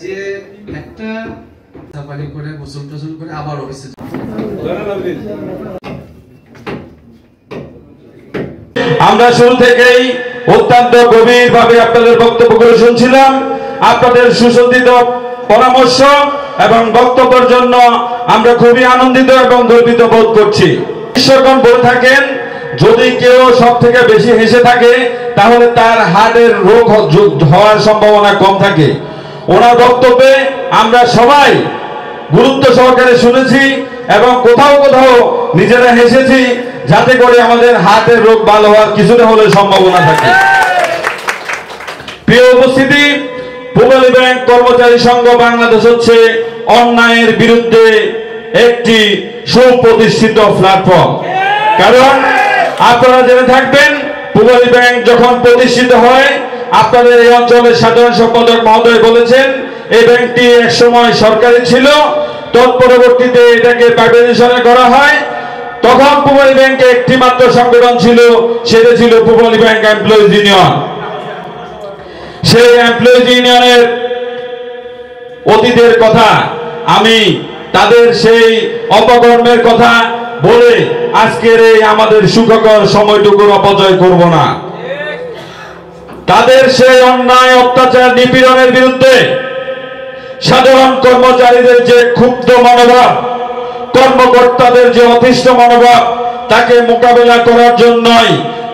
যে একটা পানি করে গোসল টোসল করে আবার অফিসে আমরা শুরু থেকেই অত্যন্ত গভীরভাবে আপনাদের বক্তব্যগুলো শুনছিলাম। আপনাদের সুসজ্জিত পরামর্শ এবং বক্তব্যের জন্য আমরা খুবই আনন্দিত এবং গর্বিত বোধ করছি। ঈশ্বরগণ বলে থাকেন, যদি কেউ সব থেকে বেশি হেসে থাকে তাহলে তার হার্টের রোগ হওয়ার সম্ভাবনা কম থাকে। ওনার বক্তব্যে আমরা সবাই গুরুত্ব সহকারে শুনেছি এবং কোথাও কোথাও নিজেরা হেসেছি, যাতে করে আমাদের হার্টের রোগ ভালো হওয়ার কিছুটা হলে সম্ভাবনা থাকে। প্রিয় উপস্থিতি, পূবালী ব্যাংক কর্মচারী সংঘ বাংলাদেশ হচ্ছে অন্যায়ের বিরুদ্ধে একটি সুপ্রতিষ্ঠিত প্ল্যাটফর্ম। কারণ আপনারা জেনে থাকবেন, পূবালী ব্যাংক যখন প্রতিষ্ঠিত হয়, আপনাদের এই অঞ্চলের সাধারণ সম্পাদক মহোদয় বলেছেন এই ব্যাংকটি একসময় সরকারি ছিল, তৎপরবর্তীতে এটাকে প্রাইভেটাইজেশন করা হয়। তখন পূবালী ব্যাংকে একটি মাত্র সংগঠন ছিল, সেটা ছিল পূবালী ব্যাংক এমপ্লয়িজ ইউনিয়ন। সেই এমপ্লয়িজ ইউনিয়নের অতীতের কথা, আমি তাদের সেই অপকর্মের কথা বলে আজকের এই আমাদের সুখকর সময়টুকুর অপচয় করব না। তাদের সেই অন্যায়, অত্যাচার, নিপীড়নের বিরুদ্ধে সাধারণ কর্মচারীদের যে ক্ষুব্ধ মনোভাব, কর্মকর্তাদের যে অতিষ্ঠ মনোভাব, তাকে মোকাবেলা করার জন্যই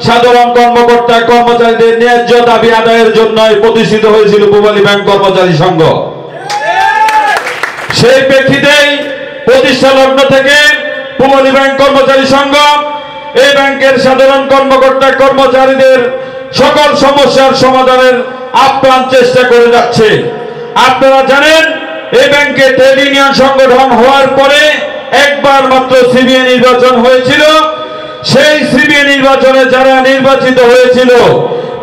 সাধারণ কর্মকর্তা কর্মচারীদের ন্যায্য দাবি আদায়ের জন্যই প্রতিষ্ঠিত হয়েছিল পূবালী ব্যাংক কর্মচারী সংঘ। সেই প্রেক্ষিতেই প্রতিষ্ঠা লগ্ন থেকে পূবালী ব্যাংক কর্মচারী সংঘ এই ব্যাংকের সাধারণ কর্মকর্তা কর্মচারীদের সকল সমস্যার সমাধানের আপ্রাণ চেষ্টা করে যাচ্ছে। আপনারা জানেন, এই ব্যাংকে ট্রেড ইউনিয়ন সংগঠন হওয়ার পরে একবার মাত্র সিবিএ নির্বাচন হয়েছিল। সেই সিবিএ নির্বাচনে যারা নির্বাচিত হয়েছিল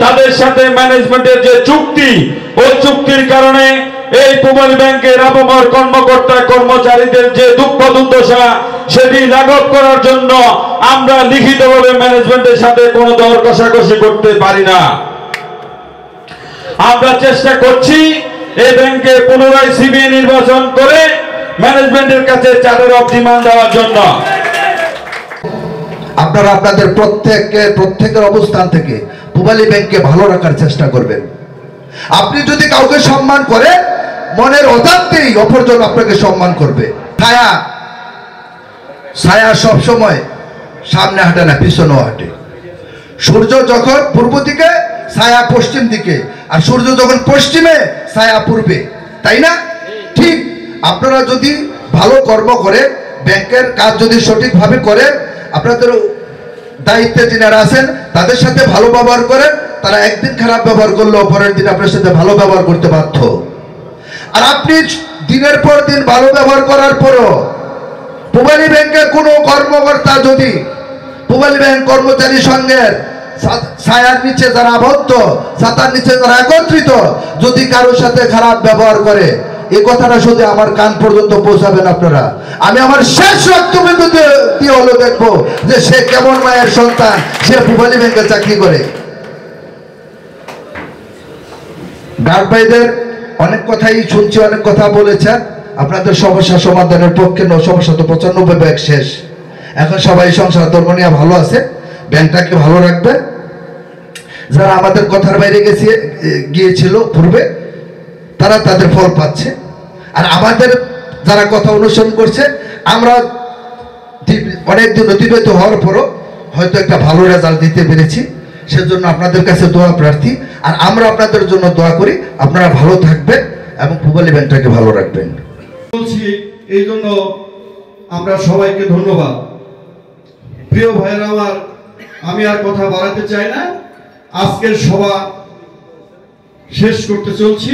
তাদের সাথে ম্যানেজমেন্টের যে চুক্তি, ওই চুক্তির কারণে এই পূবালী ব্যাংকের আপামর কর্মকর্তা কর্মচারীদের যে দুঃখ দুর্দশা, সেটি লাঘব করার জন্য আমরা লিখিতভাবে ম্যানেজমেন্টের সাথে কোনো দর কষাকষি করতে পারি না। আমরা চেষ্টা করছি এই ব্যাংকে পুনরায় সিবিএ নির্বাচন করে ম্যানেজমেন্টের কাছে চার্টার অফ ডিমান্ড দেওয়ার জন্য। আপনারা আপনাদের প্রত্যেকের অবস্থান থেকে পূবালী ব্যাংককে ভালো রাখার চেষ্টা করবেন। আপনি যদি কাউকে সম্মান করেন, মনের অজান্তেই অপরজন আপনাকে সম্মান করবে। ছায়া সব সময় সামনে হাঁটে না, পিছনেও হাঁটে। সূর্য যখন পূর্ব দিকে, ছায়া পশ্চিম দিকে, আর সূর্য যখন পশ্চিমে, ছায়া পূর্বে, তাই না? ঠিক আপনারা যদি ভালো কর্ম করে, ব্যাংকের কাজ যদি সঠিকভাবে করে, আপনাদের দায়িত্বে যিনারা আছেন তাদের সাথে ভালো ব্যবহার করেন, তারা একদিন খারাপ ব্যবহার করলেও পরের দিন আপনার সাথে ভালো ব্যবহার করতে বাধ্য। আর আপনি দিনের পর দিন ভালো ব্যবহার করার পরও পূবালী ব্যাংকের কোনো কর্মকর্তা যদি পূবালী ব্যাংক কর্মচারী সংঘের ছায়ার নিচে যারা আবদ্ধ, ছাতার নিচে যারা একত্রিত, যদি কারোর সাথে খারাপ ব্যবহার করে, এই কথাটা শুধু আমার কান পর্যন্ত পৌঁছাবেন আপনারা। আমি আমার শেষ রক্তবিন্দু দিয়ে হলো দেখবো যে সে কেমন মায়ের সন্তান, সে পূবালী ব্যাংকে চাকরি করে। গার্ড ভাইদের অনেক কথাই শুনছি, অনেক কথা বলেছেন। আপনাদের সমস্যা সমাধানের পক্ষে 995 ব্যাংক শেষ। এখন সবাই সংসার ধর্ম নিয়ে ভালো আছে, ব্যাংকটাকে ভালো রাখবে। যারা আমাদের কথার বাইরে গিয়েছিল পূর্বে, তারা তাদের ফল পাচ্ছে। আর আমাদের যারা কথা অনুসরণ করছে, আমরা অনেকদিন অতিবাহিত হওয়ার পরও হয়তো একটা ভালো রেজাল্ট দিতে পেরেছি। সেজন্য আপনাদের কাছে দোয়া প্রার্থী, আর আমরা আপনাদের জন্য দোয়া করি আপনারা ভালো থাকবেন এবং পূবালী ব্যাংকটাকে ভালো রাখবেন। বলছি এই জন্য আমরা সবাইকে ধন্যবাদ। প্রিয় ভাইয়েরা আমার, আমি আর কথা বাড়াতে চাই না, আজকের সভা শেষ করতে চলছি।